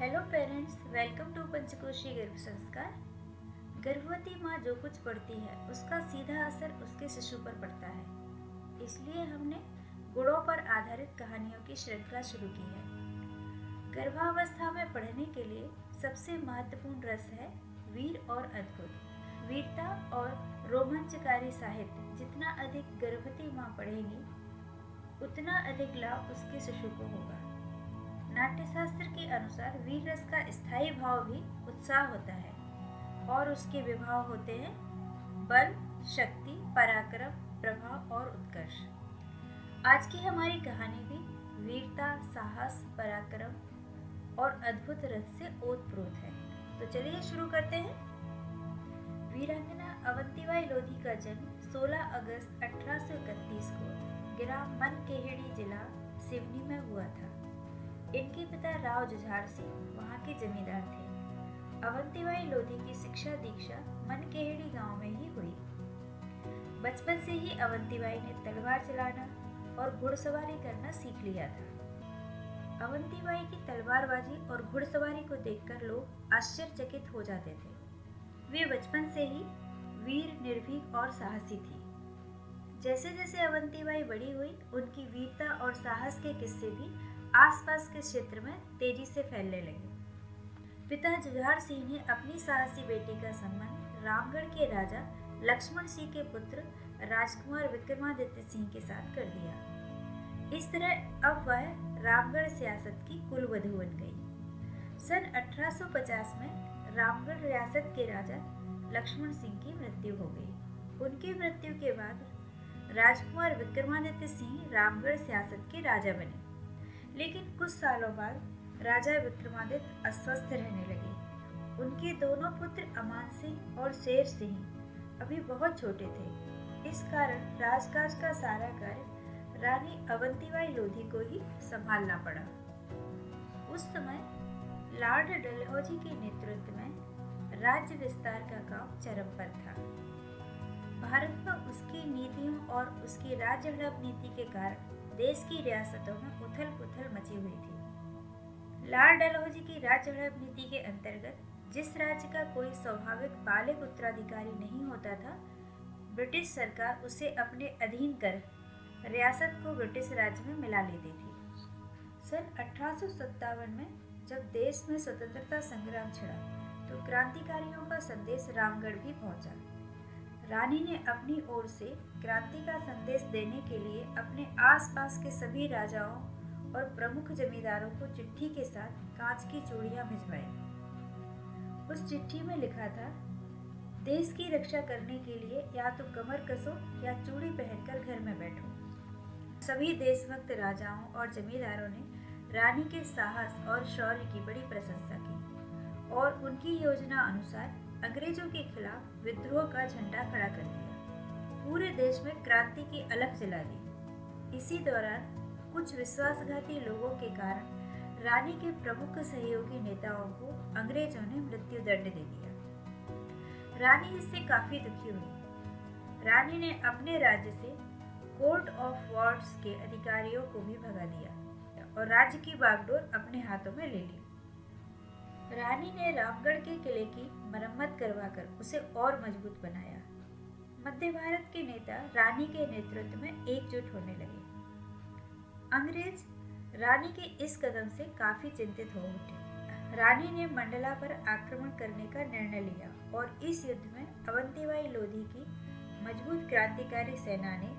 Hello parents, welcome to पंचकोशीय गर्भ संस्कार। गर्भवती माँ जो कुछ पढ़ती है उसका सीधा असर उसके शिशु पर पड़ता है। इसलिए हमने गुणों पर आधारित कहानियों की श्रृंखला शुरू की है। गर्भावस्था में पढ़ने के लिए सबसे महत्वपूर्ण रस है वीर और अद्भुत। वीरता और रोमांचकारी साहित्य जितना अधिक गर्भवती माँ पढ़ेगी उतना अधिक लाभ उसके शिशु को होगा। नाट्यशास्त्र के अनुसार वीर रस का स्थायी भाव भी उत्साह होता है और उसके विभाव होते हैं बल, शक्ति, पराक्रम, प्रभाव और उत्कर्ष। आज की हमारी कहानी भी वीरता, साहस, पराक्रम और अद्भुत रस से ओतप्रोत है। तो चलिए शुरू करते हैं। वीरांगना अवंतीबाई लोधी का जन्म 16 अगस्त 1831 को ग्राम मनकेहड़ी, जिला सिवनी में हुआ था। इनके पिता राव जुझार सिंह वहाँ के जमींदार थे। अवंतीबाई लोधी की शिक्षा दीक्षा मनकेहड़ी गांव में ही हुई। बचपन से ही अवंतीबाई ने तलवार चलाना और घुड़सवारी करना सीख लिया था। अवंतीबाई की तलवारबाजी और घुड़सवारी को देखकर लोग आश्चर्यचकित हो जाते थे। वे बचपन से ही वीर, निर्भीक और साहसी थी। जैसे जैसे अवंतीबाई बड़ी हुई, उनकी वीरता और साहस के किस्से भी आसपास के क्षेत्र में तेजी से फैलने लगे। पिता जुझार सिंह ने अपनी साहसी बेटी का संबंध रामगढ़ के राजा लक्ष्मण सिंह के पुत्र राजकुमार विक्रमादित्य सिंह के साथ कर दिया। इस तरह अब वह रामगढ़ सियासत की कुलवधू बन गई। सन 1850 में रामगढ़ रियासत के राजा लक्ष्मण सिंह की मृत्यु हो गई। उनकी मृत्यु के बाद राजकुमार विक्रमादित्य सिंह रामगढ़ सियासत के राजा बने। लेकिन कुछ सालों बाद राजा विक्रमादित्य अस्वस्थ रहने लगे। उनके दोनों पुत्र अमान सिंह और शेर सिंह अभी बहुत छोटे थे। इस कारण राजकाज का सारा कार्य रानी अवंतीबाई लोधी को ही संभालना पड़ा। उस समय लॉर्ड डलहौजी के नेतृत्व में राज्य विस्तार का काम चरम पर था। भारत में उसकी नीतियों और उसकी राज्य हड़प नीति के कारण देश की रियासतों में उथल पुथल मची हुई थी। लॉर्ड डलहौजी की राज्य हड़प नीति के अंतर्गत जिस राज्य का कोई स्वाभाविक बालिग उत्तराधिकारी नहीं होता था, ब्रिटिश सरकार उसे अपने अधीन कर रियासत को ब्रिटिश राज्य में मिला लेती थी। सन 1857 में जब देश में स्वतंत्रता संग्राम छिड़ा तो क्रांतिकारियों का संदेश रामगढ़ भी पहुंचा। रानी ने अपनी ओर से क्रांति का संदेश देने के लिए अपने आसपास के सभी राजाओं और प्रमुख जमींदारों को चिट्ठी के साथ कांच की चूड़ियां भिजवाई। उस चिट्ठी में लिखा था, देश की रक्षा करने के लिए या तो कमर कसो या चूड़ी पहनकर घर में बैठो। सभी देशभक्त राजाओं और जमींदारों ने रानी के साहस और शौर्य की बड़ी प्रशंसा की और उनकी योजना अनुसार अंग्रेजों के खिलाफ विद्रोह का झंडा खड़ा कर दिया। पूरे देश में क्रांति की अलख जला दी। इसी दौरान कुछ विश्वासघाती लोगों के कारण रानी के प्रमुख सहयोगी नेताओं को अंग्रेजों ने मृत्यु दंड दे दिया। रानी इससे काफी दुखी हुई। रानी ने अपने राज्य से कोर्ट ऑफ वार्ड्स के अधिकारियों को भी भगा दिया और राज्य की बागडोर अपने हाथों में ले ली। रानी ने रामगढ़ के किले की मरम्मत करवाकर उसे और मजबूत बनाया। मध्य भारत के नेता रानी के नेतृत्व में एकजुट होने लगे। अंग्रेज रानी के इस कदम से काफी चिंतित हो उठे। रानी ने मंडला पर आक्रमण करने का निर्णय लिया और इस युद्ध में अवंतीबाई लोधी की मजबूत क्रांतिकारी सेना ने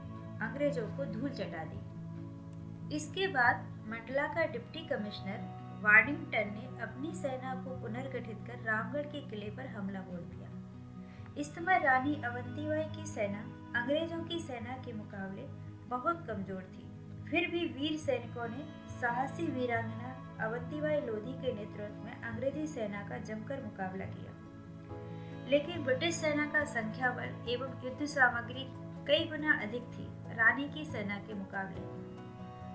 अंग्रेजों को धूल चटा दी। इसके बाद मंडला का डिप्टी कमिश्नर वार्डिंगटन ने अपनी सेना को पुनर्गठित कर रामगढ़ के किले पर हमला बोल दिया। इस समय रानी अवंतीबाई की सेना अंग्रेजों की सेना के मुकाबले बहुत कमजोर थी। फिर भी वीर सैनिकों ने साहसी वीरांगना अवंतीबाई लोधी के नेतृत्व में अंग्रेजी सेना का जमकर मुकाबला किया। लेकिन ब्रिटिश सेना का संख्या बल एवं युद्ध सामग्री कई गुना अधिक थी रानी की सेना के मुकाबले।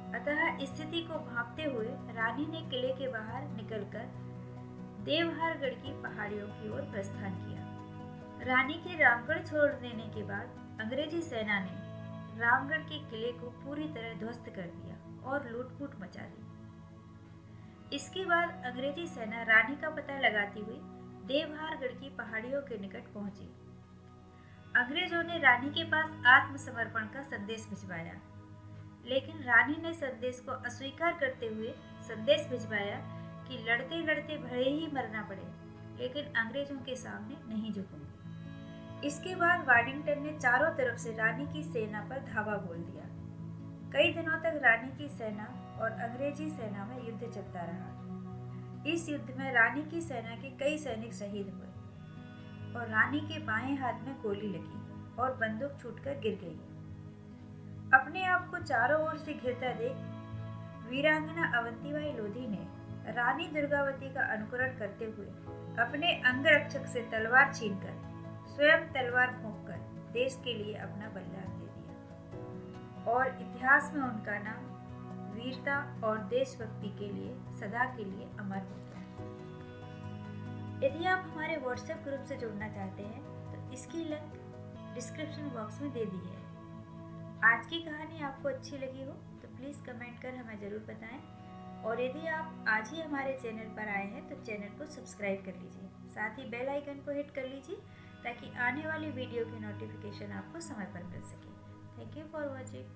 अतः स्थिति को भांपते हुए रानी ने किले के बाहर निकलकर देवहारगढ़ की पहाड़ियों की ओर प्रस्थान किया। रानी के रामगढ़ छोड़ देने के बाद अंग्रेजी सेना ने रामगढ़ के किले को पूरी तरह ध्वस्त कर दिया और लूटपूट मचा दी। इसके बाद अंग्रेजी सेना रानी का पता लगाती हुई देवहारगढ़ की पहाड़ियों के निकट पहुंची। अंग्रेजों ने रानी के पास आत्मसमर्पण का संदेश भिजवाया, लेकिन रानी ने संदेश को अस्वीकार करते हुए संदेश भिजवाया कि लड़ते लड़ते भले ही मरना पड़े, लेकिन अंग्रेजों के सामने नहीं झुकूंगी। इसके बाद वाडिंगटन ने चारों तरफ से रानी की सेना पर धावा बोल दिया। कई दिनों तक रानी की सेना और अंग्रेजी सेना में युद्ध चलता रहा। इस युद्ध में रानी की सेना के कई सैनिक शहीद हुए और रानी के बाएं हाथ में गोली लगी और बंदूक छूटकर गिर गई। अपने आप को चारों ओर से घिरता देख वीरांगना अवंतीबाई लोधी ने रानी दुर्गावती का अनुकरण करते हुए अपने अंगरक्षक से तलवार छीनकर स्वयं तलवार भोंककर देश के लिए अपना बलिदान दे दिया और इतिहास में उनका नाम वीरता और देशभक्ति के लिए सदा के लिए अमर हो गया। यदि आप हमारे व्हाट्सएप ग्रुप से जुड़ना चाहते हैं तो इसकी लिंक डिस्क्रिप्शन बॉक्स में दे दी है। आज की कहानी आपको अच्छी लगी हो तो प्लीज़ कमेंट कर हमें ज़रूर बताएं, और यदि आप आज ही हमारे चैनल पर आए हैं तो चैनल को सब्सक्राइब कर लीजिए, साथ ही बेल आइकन को हिट कर लीजिए ताकि आने वाली वीडियो की नोटिफिकेशन आपको समय पर मिल सके। Thank you for watching.